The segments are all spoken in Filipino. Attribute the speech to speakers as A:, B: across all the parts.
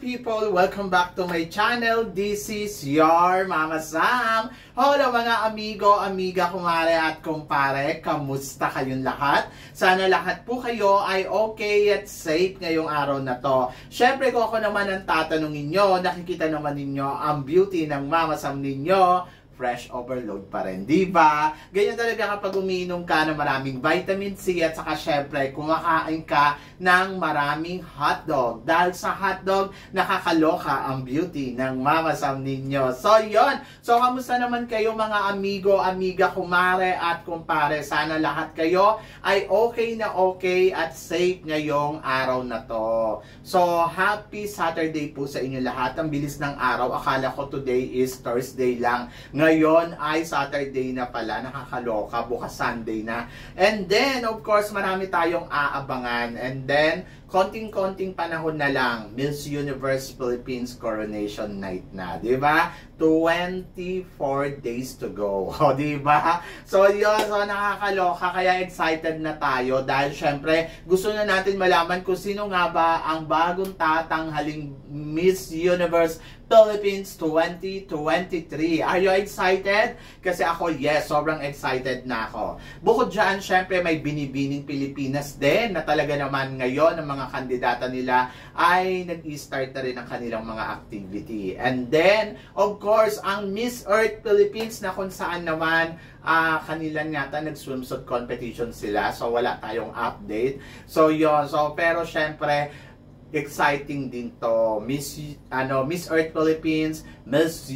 A: people! Welcome back to my channel. This is your Mama Sam. Hello mga amigo, amiga, kumare at kumpare. Kamusta kayong lahat? Sana lahat po kayo ay okay at safe ngayong araw na to. Syempre kung ako naman ang tatanungin nyo, nakikita naman ninyo ang beauty ng Mama Sam ninyo. Fresh overload pa rin, di ba? Ganyan talaga kapag umiinom ka ng maraming vitamin C at saka syempre kumakain ka ng maraming hotdog. Dahil sa hotdog, nakakaloka ang beauty ng Mama Sam ninyo. So, yon. So, kamusta naman kayo mga amigo, amiga, kumare at kumpare? Sana lahat kayo ay okay na okay at safe ngayong araw na to. So, happy Saturday po sa inyo lahat. Ang bilis ng araw. Akala ko today is Thursday lang. Ngayon ay Saturday na pala, nakakaloka, bukas Sunday na. And then, of course, marami tayong aabangan. And then, konting-konting panahon na lang, Miss Universe Philippines Coronation Night na, di ba? 24 days to go, o di ba? So, yun, so nakakaloka, kaya excited na tayo dahil syempre, gusto na natin malaman kung sino nga ba ang bagong tatanghaling Miss Universe Philippines 2023. Are you excited? Kasi ako, yes, sobrang excited na ako. Bukod dyan, syempre may Binibining Pilipinas din na talaga naman ngayon ang mga kandidata nila ay nag-i-start na rin ang kanilang mga activity. And then, of course, ang Miss Earth Philippines na kung saan naman kanilang yata nag-swimsuit competition sila. So, wala tayong update. So, yun. So, pero syempre, exciting din to. Miss Earth Philippines, Miss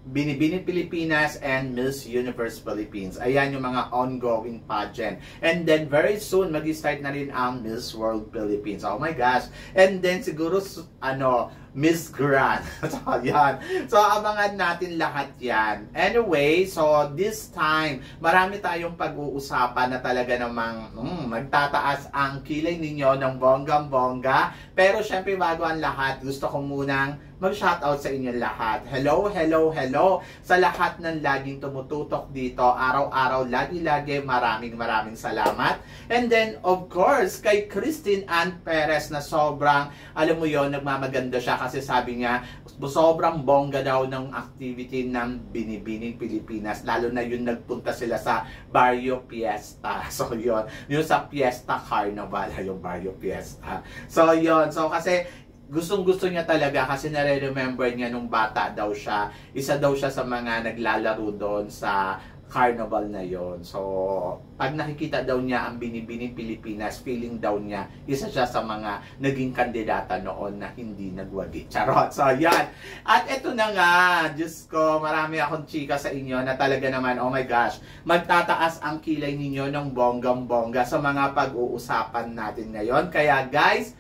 A: Binibining Pilipinas, and Miss Universe Philippines. Ayan yung mga ongoing pageant. And then very soon mag-start na rin ang Miss World Philippines. Oh my gosh. And then siguro Miss Grand. So, yan. So, abangan natin lahat yan. Anyway, so this time, marami tayong pag-uusapan na talaga namang magtataas ang kilay ninyo ng bonggang-bongga. Pero syempre, bago ang lahat, gusto ko munang mag-shoutout sa inyo lahat. Hello, hello, hello sa lahat ng laging tumututok dito. Araw-araw, lagi-lagi, maraming salamat. And then, of course, kay Christine Ann Perez na sobrang, alam mo yon, nagmamaganda siya kasi sabi niya, sobrang bongga daw ng activity ng Binibining Pilipinas. Lalo na yun nagpunta sila sa Barrio Fiesta. So, yun. Yung sa Fiesta Carnival, yung Barrio Fiesta. So, yun. So, kasi gustong-gusto niya talaga kasi nare-remember niya nung bata daw siya. Isa daw siya sa mga naglalaro doon sa carnival na yon. So, pag nakikita daw niya ang Binibining Pilipinas, feeling daw niya, isa siya sa mga naging kandidata noon na hindi nagwagi. Charot! So, yan. At eto na nga, Diyos ko, marami akong chika sa inyo na talaga naman, oh my gosh, magtataas ang kilay ninyo ng bonggang-bongga sa mga pag-uusapan natin ngayon. Kaya guys,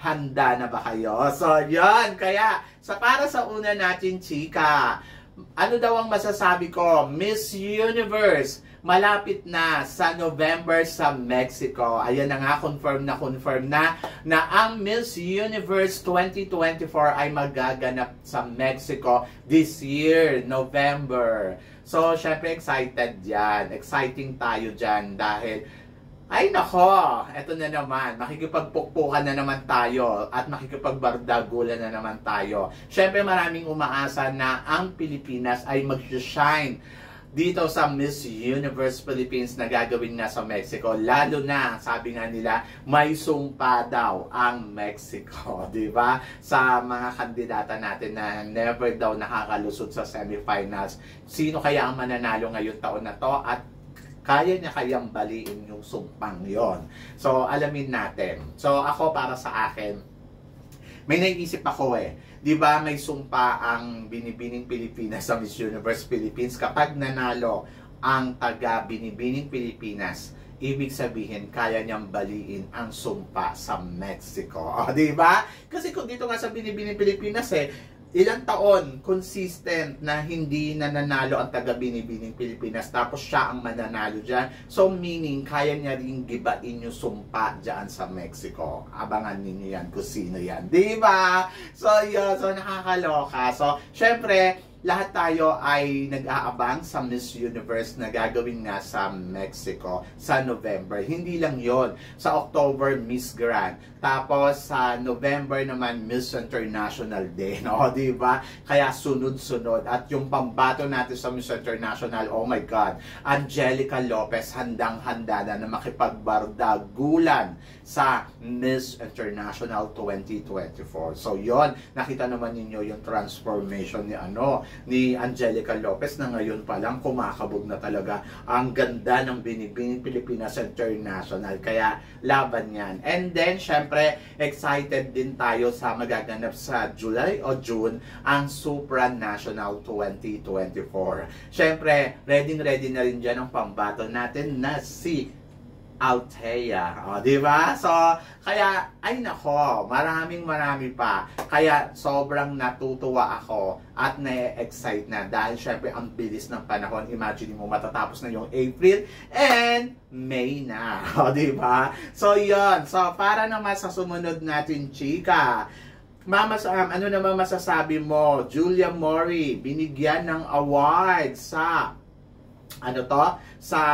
A: handa na ba kayo? So, yan. Kaya, para sa una natin chika, ano daw ang masasabi ko? Miss Universe, malapit na sa November sa Mexico. Ayan na nga, confirm na ang Miss Universe 2024 ay magaganap sa Mexico this year, November. So, syempre excited yan. Exciting tayo dyan dahil ay nako, eto na naman, makikipagpukpukan na naman tayo at makikipagbardagulan na naman tayo. Syempre maraming umaasa na ang Pilipinas ay mag-shine dito sa Miss Universe Philippines na gagawin nga sa Mexico. Lalo na, sabi nga nila, may sumpa daw ang Mexico, di ba? Sa mga kandidata natin na never daw nakakalusot sa semifinals. Sino kaya ang mananalo ngayong taon na to at kaya niya kayang baliin yung sumpang yon. So, alamin natin. So, ako para sa akin, may naiisip ako Di ba may sumpa ang Binibining Pilipinas sa Miss Universe Philippines kapag nanalo ang taga Binibining Pilipinas, ibig sabihin, kaya niyang baliin ang sumpa sa Mexico. O, di ba? Kasi kung dito nga sa Binibining Pilipinas ilang taon consistent na hindi nananalo ang taga Binibining Pilipinas tapos siya ang mananalo dyan. So meaning kaya niya rin gibain yung sumpa dyan sa Mexico. Abangan ninyo yan kung sino yan. Diba? So yun, so nakakaloka. So syempre lahat tayo ay nag-aabang sa Miss Universe na gagawin nga sa Mexico sa November. Hindi lang yon. Sa October, Miss Grand. Tapos sa November naman, Miss International Day. No? Diba? Kaya sunod-sunod. At yung pambato natin sa Miss International, oh my God, Angelica Lopez, handang-handa na makipagbardagulan sa Miss International 2024. So yon, nakita naman ninyo yung transformation ni Angelica Lopez na ngayon pa lang kumakabog na talaga. Ang ganda ng binibining Pilipinas International. Kaya laban yan. And then, syempre, excited din tayo sa magaganap sa July o June, ang Supranational 2024. Syempre, ready na rin dyan ang pambato natin na si Althea. O, diba? So, kaya, ay nako, marami pa. Kaya, sobrang natutuwa ako at na-excite na dahil syempre, ang bilis ng panahon. Imagine mo, matatapos na yung April and May na. O, diba? So, yun. So, para naman sa sumunod natin, chika, Mama Sam, ano naman masasabi mo? Julia Mori, binigyan ng award sa sa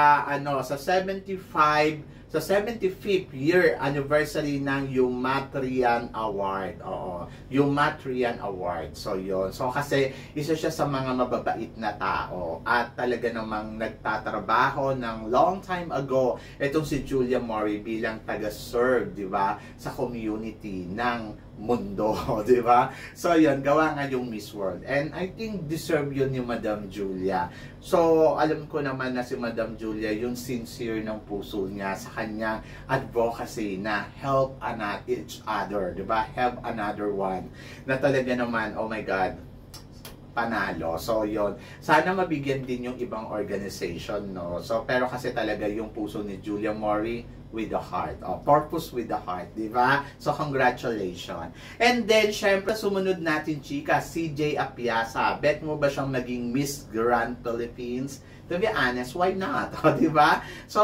A: 75th year anniversary ng Yumatrian Award. Oo, Yumatrian Award. So, yun. So, kasi isa siya sa mga mababait na tao at talaga namang nagtatrabaho ng long time ago itong si Julia Mori bilang taga-serve, di ba, sa community ng mundo, di ba? So, yun, gawa nga yung Miss World. And I think deserve yun ni Madam Julia. So, alam ko naman na si Madam Julia, yung sincere ng puso niya sa kanyang advocacy na help each other, di ba? Help another one. Na talaga naman, oh my God, panalo. So, yon. Sana mabigyan din yung ibang organization, no? So, pero kasi talaga yung puso ni Julia Mori with the heart. Oh, purpose with the heart, di ba? So, congratulations. And then, syempre, sumunod natin, chika, CJ Apiasa. Bet mo ba siyang maging Miss Grand Philippines? To be honest, why not? O, di ba? So,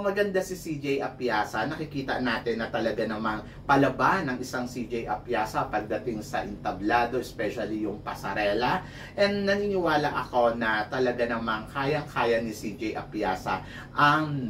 A: maganda si CJ Apiasa. Nakikita natin na talaga namang palaban ng isang CJ Apiasa pagdating sa entablado, especially yung pasarela. And naniniwala ako na talaga namang kayang-kaya ni CJ Apiasa ang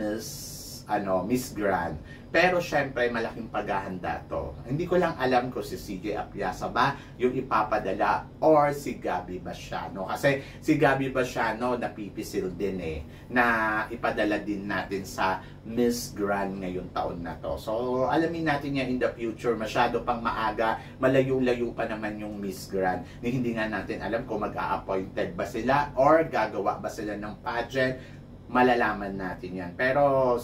A: Miss Grand. Pero syempre, malaking paghahanda to. Hindi ko lang alam kung si CJ Apiasa ba yung ipapadala or si Gabby Basiano. Kasi si Gabby Basiano napipisil din na ipadala din natin sa Miss Grand ngayong taon na to. So, alamin natin yan in the future. Masyado pang maaga, malayo-layo pa naman yung Miss Grand. Hindi nga natin alam kung mag-a-appointed ba sila or gagawa ba sila ng pageant. Malalaman natin yan. Pero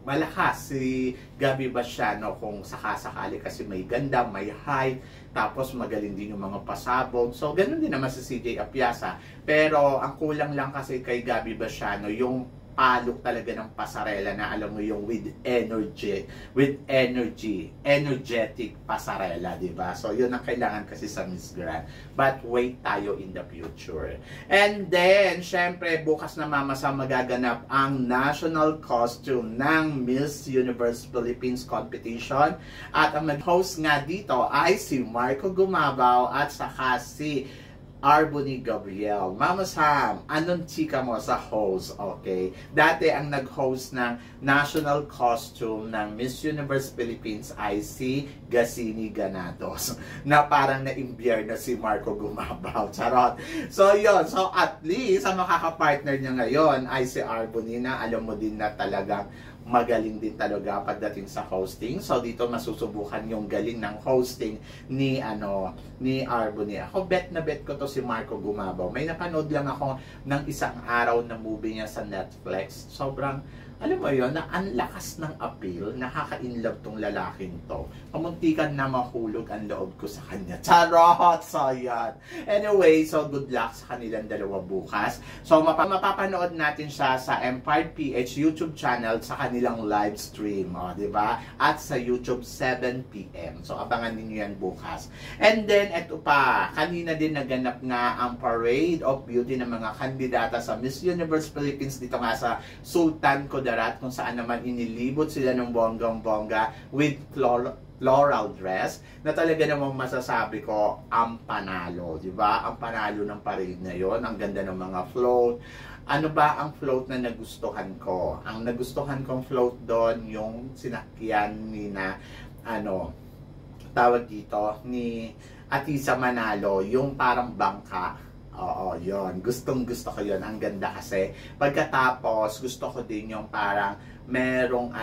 A: malakas si Gabby Basiano kung sakasakali kasi may ganda, may height, tapos magaling din yung mga pasabog. So, ganun din naman si CJ Apiasa. Pero, ang kulang lang kasi kay Gabby Basiano, yung palok talaga ng pasarela na alam mo yung with energetic pasarela, di ba? So, yun ang kailangan kasi sa Miss Grand. But, wait tayo in the future. And then, syempre, bukas na mamasa magaganap ang national costume ng Miss Universe Philippines competition. At ang mag-host nga dito ay si Marco Gumabaw at saka si Arbony Gabriel. Mama Sam, anong chika mo sa host? Okay. Dati ang nag-host ng national costume ng Miss Universe Philippines ay si Gasini Ganados. Na parang na-imbier na si Marco Gumabaw. Charot. So, yun. So, at least, ang makakapartner niya ngayon ay si Arbony na alam mo din na talagang magaling din talaga pagdating sa hosting. So dito masusubukan yung galing ng hosting ni Arbony. Ako bet ko to si Marco Gumabaw. May napanood lang ako ng isang araw na movie niya sa Netflix. Sobrang alam mo yun, na ang lakas ng appeal, nakaka-inlove tong lalaking to. Pamuntikan na mahulog ang loob ko sa kanya. Charot! So, yan. Anyway, so good luck sa kanilang dalawa bukas. So, mapapanood natin siya sa Empire PH YouTube channel sa kanilang live stream. O, diba? At sa YouTube 7 PM. So, abangan ninyo yan bukas. And then, eto pa, kanina din naganap nga ang Parade of Beauty ng mga kandidata sa Miss Universe Philippines dito nga sa Sultan Kudarat, kung saan naman inilibot sila ng bonggang-bongga with floral dress na talaga namang masasabi ko ang panalo, di ba? Ang panalo ng parade na yon, ang ganda ng mga float. Ano ba ang float na nagustuhan ko? Ang nagustuhan kong float doon, yung sinakyan ni na, tawag dito, ni Atisa Manalo, yung parang bangka. Oo, yon. Gustong-gusto ko yon. Ang ganda kasi. Pagkatapos, gusto ko din yung parang merong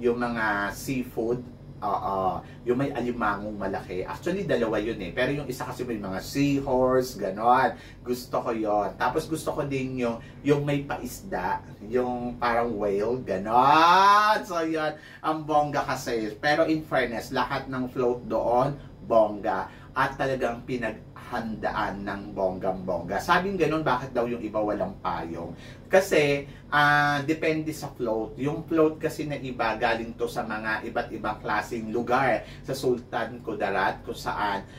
A: yung mga seafood. Oo, yung may alimangong malaki. Actually, dalawa yun eh. Pero yung isa kasi may mga seahorse, ganon. Gusto ko yon. Tapos gusto ko din yung may paisda, yung parang whale, ganon. So yun, ang bongga kasi. Pero in fairness, lahat ng float doon, bongga. At talagang pinaghandaan ng bonggang-bongga. Sabing ganun, bakit daw yung iba walang payong? Kasi, depende sa float. Yung float kasi na iba, galing to sa mga iba't ibang klaseng lugar. Sa Sultan Kudarat, kung saan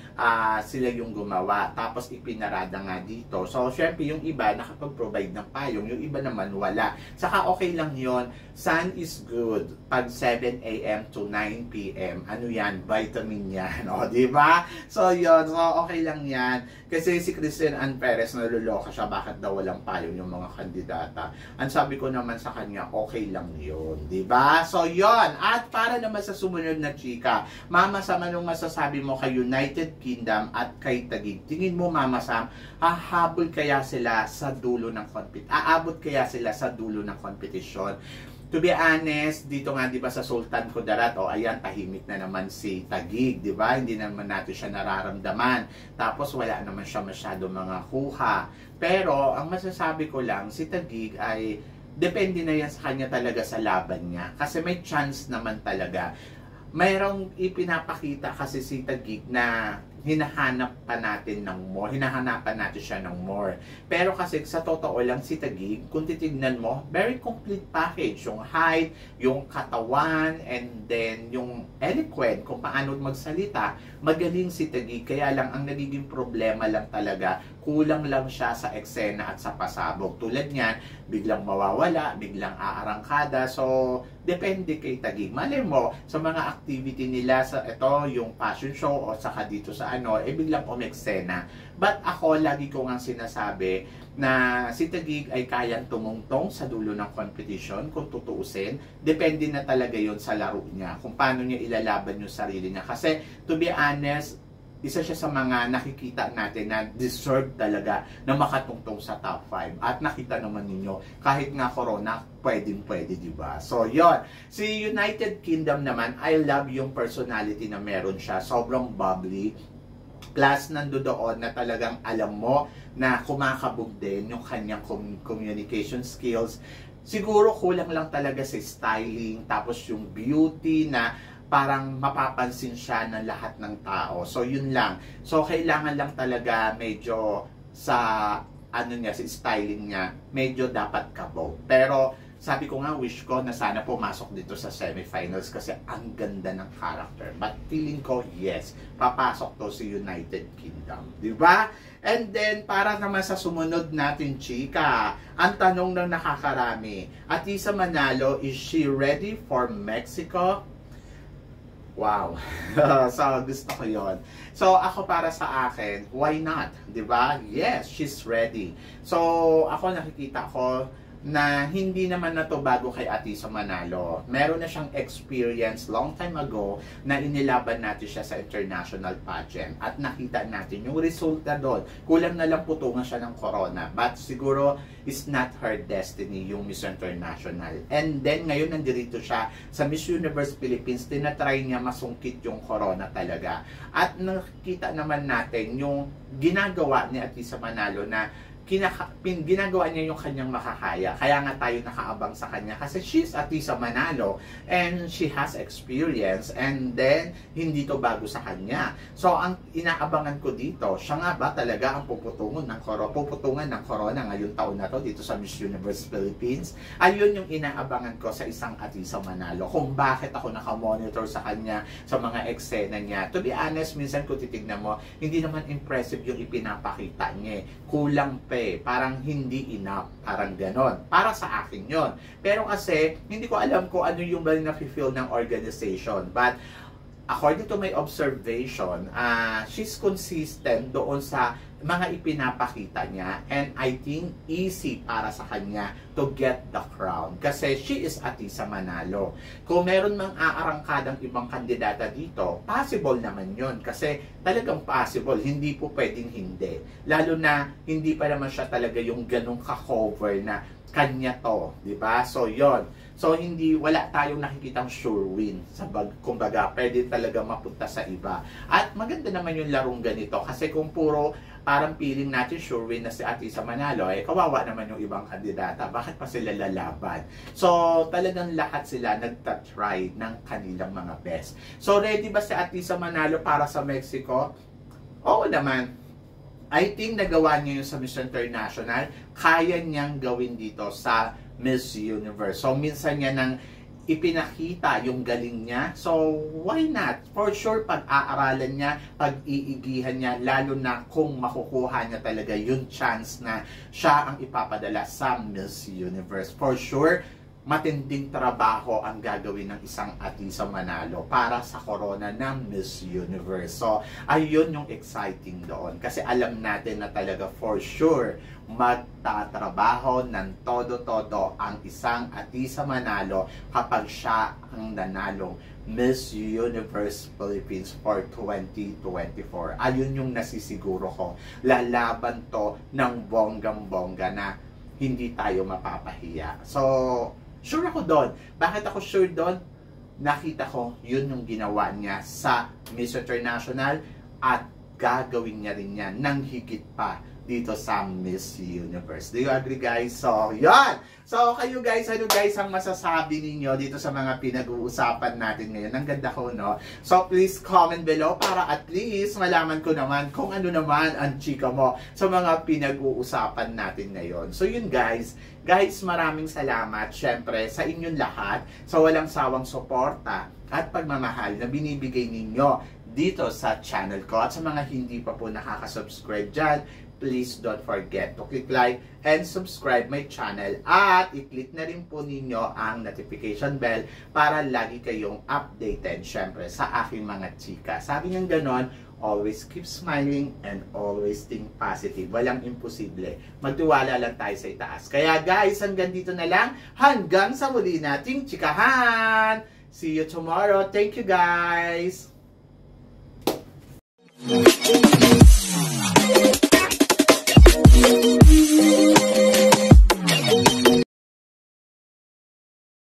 A: sila yung gumawa. Tapos ipinarada nga dito. So, syempre, yung iba nakapag-provide ng payong. Yung iba naman wala. Saka okay lang yon. Sun is good. Pag 7 a.m. to 9 p.m. Ano yan? Vitamin yan. O, diba? So, yun. So, okay lang yan. Kasi si Christian Ann Perez, naluloka siya. Bakit daw walang payong yung mga kandidata? Ang sabi ko naman sa kanya, okay lang yun. Diba? So, yun. At para naman sa sumunod na chika, Mama Sam, anong masasabi mo kay United Kingdom at kay Taguig? Tingin mo, Mama Sam, hahabol kaya sila sa dulo ng aabot kaya sila sa dulo ng competition? To be honest, dito nga 'di ba sa Sultan Kudarat, ayan, tahimik na naman si Taguig, 'di ba? Hindi naman natin siya nararamdaman. Tapos wala naman siya masyado mga kuha. Pero ang masasabi ko lang, si Taguig ay depende na yan sa kanya talaga sa laban niya. Kasi may chance naman talaga. Mayroong ipinapakita kasi si Taguig na hinahanap pa natin ng more, hinahanapan natin siya ng more. Pero kasi sa totoo lang si Taguig, kung titignan mo, very complete package. Yung height, yung katawan, and then yung eloquent, kung paano magsalita, magaling si Taguig. Kaya lang, ang nagiging problema lang talaga, kulang lang siya sa eksena at sa pasabog. Tulad niyan, biglang mawawala, biglang aarangkada. So, depende kay Taguig. Malay mo, sa mga activity nila, sa ito, yung fashion show, o saka dito sa biglang umeksena. But ako, lagi ko nga sinasabi na si Taguig ay kayang tumungtong sa dulo ng competition, kung tutuusin. Depende na talaga yon sa laro niya, kung paano niya ilalaban yung sarili niya. Kasi, to be honest, isa siya sa mga nakikita natin na deserve talaga na makatungtong sa top 5. At nakita naman ninyo, kahit nga corona, pwede, di ba? So, yon. Si United Kingdom naman, I love yung personality na meron siya. Sobrang bubbly. Plus, nandoon na talagang alam mo na kumakabog din yung kanyang communication skills. Siguro kulang lang talaga sa styling, tapos yung beauty na parang mapapansin siya ng lahat ng tao. So, yun lang. So, kailangan lang talaga medyo sa sa styling niya, medyo dapat kabog. Pero, sabi ko nga, wish ko na sana pumasok dito sa semifinals kasi ang ganda ng character. But feeling ko, yes, papasok to si United Kingdom. Diba? And then, para naman sa sumunod natin, chika, ang tanong ng nakakarami, Atisa Manalo, is she ready for Mexico? Wow. So, gusto ko yon. So, ako para sa akin, why not? Diba? Yes, she's ready. So, ako nakikita ko na hindi naman na to bago kay Atisa Manalo. Meron na siyang experience long time ago na inilaban natin siya sa international pageant at nakita natin yung resulta doon. Kulang na lang putungan siya ng corona, but siguro is not her destiny yung Miss International. And then ngayon nandirito siya sa Miss Universe Philippines, tinatry niya masungkit yung corona talaga. At nakikita naman natin yung ginagawa ni Atisa Manalo na ginagawa niya yung kanyang makakaya. Kaya nga tayo nakaabang sa kanya kasi she's Atisa Manalo and she has experience, and then hindi to bago sa kanya. So ang inaabangan ko dito, siya nga ba talaga ang puputungan ng corona ngayong taon na to dito sa Miss Universe Philippines? Ayun yung inaabangan ko sa isang Atisa Manalo, kung bakit ako nakamonitor sa kanya sa mga eksena niya. To be honest, minsan kung titignan mo, hindi naman impressive yung ipinapakita niya. Kulang parang hindi enough, parang ganon. Para sa akin yon. Pero kasi, hindi ko alam kung ano yung ba na-feel ng organization. But, according to my observation, she's consistent doon sa mga ipinapakita niya, and I think easy para sa kanya to get the crown kasi she is Atisa Manalo. Kung meron mang aarangkadang ibang kandidata dito, possible naman yon kasi talagang possible, hindi po pwedeng hindi. Lalo na hindi pa naman siya talaga yung ganong ka-cover na kanya to, di ba? So yon. So wala tayong nakikitang sure win. Kumbaga, pwede talaga mapunta sa iba. At maganda naman yung larong ganito kasi kung puro parang feeling natin sure win na si Atisa Manalo, kawawa naman yung ibang kandidata. Bakit pa sila lalaban? So talagang lahat sila nagtatry ng kanilang mga best. So ready ba si Atisa Manalo para sa Mexico? Oo naman. I think nagawa niya yung sa Miss International, kaya niyang gawin dito sa Miss Universe. So, minsan niya nang ipinakita yung galing niya. So, why not? For sure, pag-aaralan niya, pag-iigihan niya, lalo na kung makukuha niya talaga yung chance na siya ang ipapadala sa Miss Universe. For sure, matinding trabaho ang gagawin ng isang Atisa Manalo para sa corona ng Miss Universe. So, ayun yung exciting doon. Kasi alam natin na talaga for sure magtatrabaho ng todo-todo ang isang Atisa Manalo kapag siya ang nanalong Miss Universe Philippines for 2024. Ayun yung nasisiguro ko. Lalaban to ng bonggang-bongga na hindi tayo mapapahiya. So, sure ako doon. Bakit ako sure doon? Nakita ko yun yung ginawa niya sa Miss International at gagawin niya rin yan ng higit pa dito sa Miss Universe. Do you agree, guys? So, yan! So, kayo guys, ano guys ang masasabi ninyo dito sa mga pinag-uusapan natin ngayon? Ang ganda ko, no? So, please comment below para at least malaman ko naman kung ano naman ang chika mo sa mga pinag-uusapan natin ngayon. So, yun guys. Guys, maraming salamat syempre sa inyong lahat sa walang sawang suporta at pagmamahal na binibigay ninyo dito sa channel ko. At sa mga hindi pa po nakaka-subscribe dyan, please don't forget to click like and subscribe my channel at i-click na rin po ninyo ang notification bell para lagi kayong updated syempre sa aking mga chika. Sabi niyang ganon, always keep smiling and always think positive. Walang imposible. Magtiwala lang tayo sa itaas. Kaya guys, hanggang dito na lang. Hanggang sa muli nating chikahan. See you tomorrow. Thank you guys.